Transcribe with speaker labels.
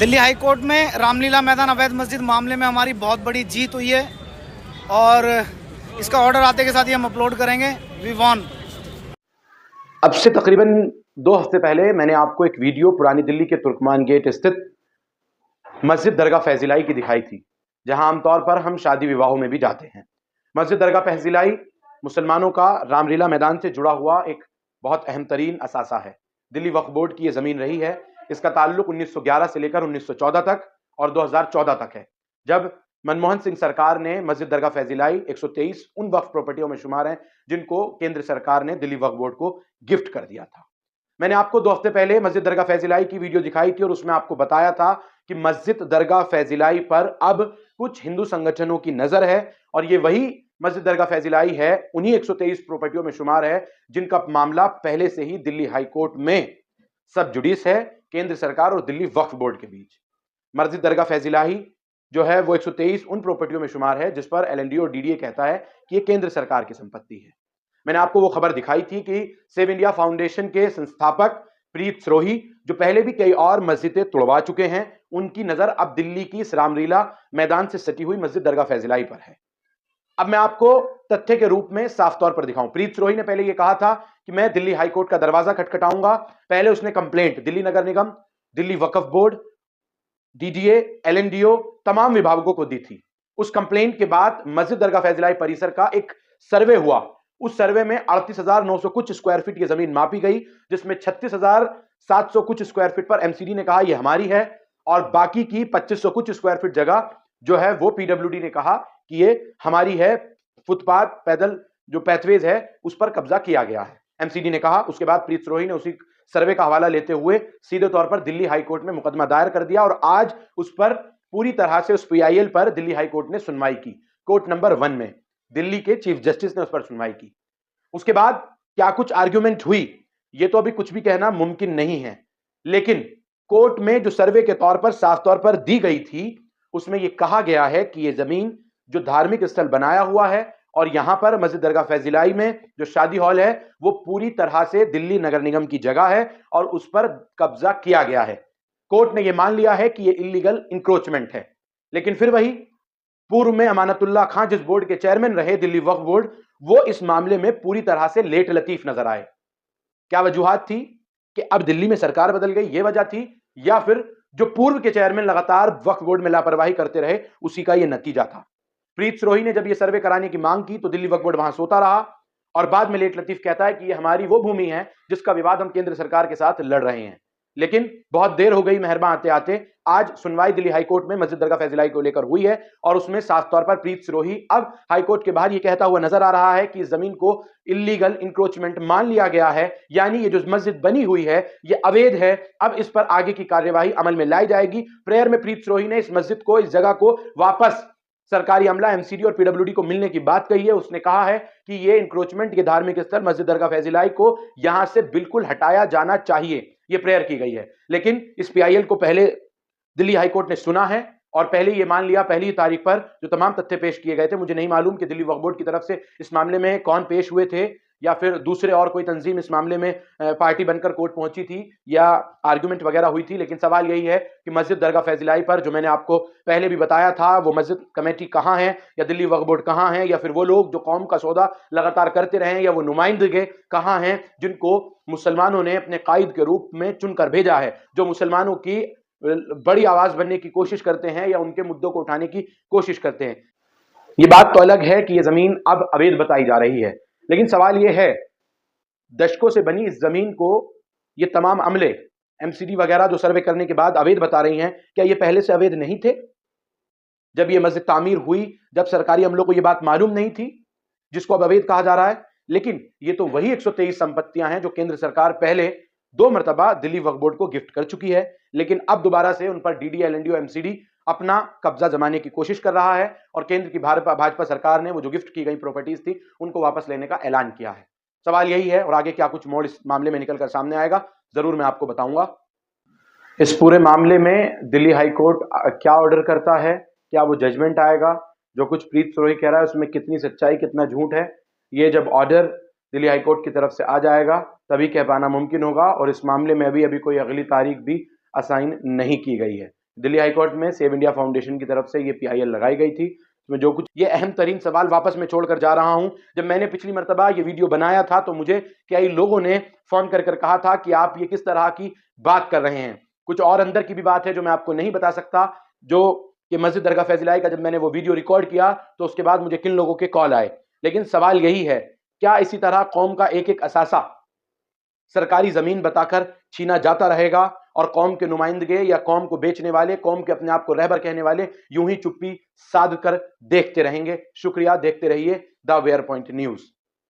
Speaker 1: Delhi high court में रामलीला मैदान अवैध मस्जिद मामले में हमारी बहुत बड़ी जीत हुई है और इसका ऑर्डर आते के साथ ही हम अपलोड करेंगे। We won.
Speaker 2: अब से तकरीबन 2 हफ्ते पहले मैंने आपको एक वीडियो पुरानी दिल्ली के तुर्कमान गेट स्थित मस्जिद दरगाह फैजिलाई की दिखाई थी, जहां आमतौर पर हम शादी विवाहों में भी जाते हैं। मस्जिद दरगाह फैजिलाई मुसलमानों का रामलीला मैदान से जुड़ा हुआ एक बहुत अहम तरीन असासा है। दिल्ली वक्फ बोर्ड की यह जमीन रही है। इसका ताल्लुक 1911 से लेकर 1914 तक और 2014 तक है, जब मनमोहन सिंह सरकार ने मस्जिद दरगाह फैजिलाई 123 उन वक्फ प्रॉपर्टियों में शुमार हैं जिनको केंद्र सरकार ने दिल्ली वक्फ बोर्ड को गिफ्ट कर दिया था। मैंने आपको 2 हफ्ते पहले मस्जिद दरगाह फैजिलाई की वीडियो दिखाई थी और उसमें आपको बताया था कि मस्जिद दरगाह फैजिलाई पर अब कुछ हिंदू संगठनों की नजर है और ये वही मस्जिद दरगाह फैजिलाई है, उन्हीं 123 प्रॉपर्टियों में शुमार है जिनका मामला पहले से ही दिल्ली हाई कोर्ट में सब जुडिस है, केंद्र सरकार और दिल्ली वक्फ बोर्ड के बीच। मस्जिद दरगाह फैजिलाई जो है वो 123 उन प्रॉपर्टियों में शुमार है जिस पर एलएनडी और डीडीए कहता है कि ये केंद्र सरकार की संपत्ति है। मैंने आपको वो खबर दिखाई थी कि सेव इंडिया फाउंडेशन के संस्थापक प्रीत सरोही, जो पहले भी कई और मस्जिदें तोड़वा चुके हैं, उनकी नजर अब दिल्ली की इस रामलीला मैदान से सटी हुई मस्जिद दरगाह फैजिलाई पर है। अब मैं आपको तथ्य के रूप में साफ तौर पर दिखाऊं। प्रीत सरोही ने पहले यह कहा था कि मैं दिल्ली हाई कोर्ट का दरवाजा खटखटाऊंगा। पहले उसने कंप्लेंट दिल्ली नगर निगम, दिल्ली वक्फ बोर्ड, डीडीए, एलएनडीओ तमाम विभागों को दी थी। उस कंप्लेंट के बाद मस्जिद दरगाह फैजिलाई परिसर का एक सर्वे हुआ। उस सर्वे में 38,900 कुछ स्क्वायर फीट की जमीन मापी गई, जिसमें 36,700 कुछ स्क्वायर फीट पर एमसीडी ने कहा यह हमारी है और बाकी की 2500 कुछ स्क्वायर फीट जगह जो है वो पीडब्ल्यूडी ने कहा कि ये हमारी है। फुटपाथ, पैदल जो पैथवेज है उस पर कब्जा किया गया है, एमसीडी ने कहा। उसके बाद प्रीत सरोही ने उसी सर्वे का हवाला लेते हुए सीधे तौर पर दिल्ली हाई कोर्ट में मुकदमा दायर कर दिया और आज उस पर पूरी तरह से उस पीआईएल पर दिल्ली हाई कोर्ट ने सुनवाई की। कोर्ट नंबर 1 में दिल्ली के चीफ जस्टिस ने उस पर सुनवाई की। उसके बाद क्या कुछ आर्ग्यूमेंट हुई, ये तो अभी कुछ भी कहना मुमकिन नहीं है, लेकिन कोर्ट में जो सर्वे के तौर पर साफ तौर पर दी गई थी उसमें यह कहा गया है कि यह जमीन जो धार्मिक स्थल बनाया हुआ है और यहां पर मस्जिद दरगाह फैजिलाई में जो शादी हॉल है वो पूरी तरह से दिल्ली नगर निगम की जगह है और उस पर कब्जा किया गया है। कोर्ट ने यह मान लिया है कि यह इलीगल इंक्रोचमेंट है, लेकिन फिर वही पूर्व में अमानतुल्लाह खां जिस बोर्ड के चेयरमैन रहे, दिल्ली वक्फ बोर्ड, वो इस मामले में पूरी तरह से लेट लतीफ नजर आए। क्या वजूहात थी कि अब दिल्ली में सरकार बदल गई, यह वजह थी, या फिर जो पूर्व के चेयरमैन लगातार वक्फ बोर्ड में लापरवाही करते रहे उसी का यह नतीजा था। प्रीत सरोही ने जब यह सर्वे कराने की मांग की तो दिल्ली वक्फ बोर्ड वहां सोता रहा और बाद में लेट लतीफ कहता है कि यह हमारी वो भूमि है जिसका विवाद हम केंद्र सरकार के साथ लड़ रहे हैं। लेकिन बहुत देर हो गई मेहरबान आते आते। आज सुनवाई दिल्ली हाईकोर्ट में मस्जिद दरगाह फैजिलाई को लेकर हुई है और उसमें साफ तौर पर प्रीत सरोही अब हाईकोर्ट के बाहर यह कहता हुआ नजर आ रहा है कि इस जमीन को इलीगल इंक्रोचमेंट मान लिया गया है, यानी ये जो मस्जिद बनी हुई है ये अवैध है। अब इस पर आगे की कार्यवाही अमल में लाई जाएगी। प्रेयर में प्रीत सरोही ने इस मस्जिद को, इस जगह को वापस सरकारी अमला, एमसीडी और पीडब्ल्यूडी को मिलने की बात कही है। उसने कहा है कि ये इंक्रोचमेंट, ये धार्मिक स्थल मस्जिद दरगाह फैजिलाई को यहां से बिल्कुल हटाया जाना चाहिए, ये प्रेयर की गई है। लेकिन इस पीआईएल को पहले दिल्ली हाईकोर्ट ने सुना है और पहले ये मान लिया, पहली तारीख पर जो तमाम तथ्य पेश किए गए थे, मुझे नहीं मालूम कि दिल्ली वक्फ बोर्ड की तरफ से इस मामले में कौन पेश हुए थे या फिर दूसरे और कोई तंजीम इस मामले में पार्टी बनकर कोर्ट पहुंची थी या आर्गुमेंट वगैरह हुई थी, लेकिन सवाल यही है कि मस्जिद दरगाह फैजिलाई पर जो मैंने आपको पहले भी बताया था वो मस्जिद कमेटी कहां है या दिल्ली वक्फ बोर्ड कहां है, या फिर वो लोग जो कौम का सौदा लगातार करते रहे या वो नुमाइंदगे कहां हैं जिनको मुसलमानों ने अपने कायद के रूप में चुनकर भेजा है, जो मुसलमानों की बड़ी आवाज बनने की कोशिश करते हैं या उनके मुद्दों को उठाने की कोशिश करते हैं। ये बात तो अलग है कि ये जमीन अब अवैध बताई जा रही है, लेकिन सवाल यह है दशकों से बनी इस जमीन को ये तमाम अमले, एमसीडी वगैरह जो सर्वे करने के बाद अवैध बता रही हैं, क्या ये पहले से अवैध नहीं थे? जब ये मस्जिद तामीर हुई, जब सरकारी अमलों को ये बात मालूम नहीं थी जिसको अब अवैध कहा जा रहा है? लेकिन ये तो वही 123 संपत्तियां हैं जो केंद्र सरकार पहले 2 मरतबा दिल्ली वक्फ बोर्ड को गिफ्ट कर चुकी है, लेकिन अब दोबारा से उन पर डीडी, एलएनडी और एमसीडी अपना कब्जा जमाने की कोशिश कर रहा है और केंद्र की भाजपा सरकार ने वो जो गिफ्ट की गई प्रॉपर्टीज थी उनको वापस लेने का ऐलान किया है। सवाल यही है और आगे क्या कुछ मोड़ इस मामले में निकलकर सामने आएगा जरूर मैं आपको बताऊंगा। इस पूरे मामले में दिल्ली हाई कोर्ट क्या ऑर्डर करता है, क्या वो जजमेंट आएगा, जो कुछ प्रीत सरोही कह रहा है उसमें कितनी सच्चाई कितना झूठ है, ये जब ऑर्डर दिल्ली हाई कोर्ट की तरफ से आ जाएगा तभी कह पाना मुमकिन होगा। और इस मामले में अभी कोई अगली तारीख भी असाइन नहीं की गई है, दिल्ली हाईकोर्ट में सेव इंडिया फाउंडेशन की तरफ से ये PIL लगाई गई थी। मैं जो कुछ ये अहम तरीन सवाल वापस मैं छोड़कर जा रहा हूं। जब मैंने पिछली मर्तबा ये वीडियो बनाया था तो मुझे कई लोगों ने फोन कर कहा था कि आप ये किस तरह की बात कर रहे हैं। कुछ और अंदर की भी बात है जो मैं आपको नहीं बता सकता। जो कि मस्जिद दरगाह फैज़िलाई का जब मैंने वो वीडियो रिकॉर्ड किया तो उसके बाद मुझे किन लोगों के कॉल आए। लेकिन सवाल यही है, क्या इसी तरह कौम का एक एक असासा सरकारी जमीन बताकर छीना जाता रहेगा और कौम के नुमाइंदगे या कौम को बेचने वाले, कौम के अपने आप को रहबर कहने वाले यूं ही चुप्पी साध कर देखते रहेंगे? शुक्रिया, देखते रहिए द वेयर पॉइंट न्यूज।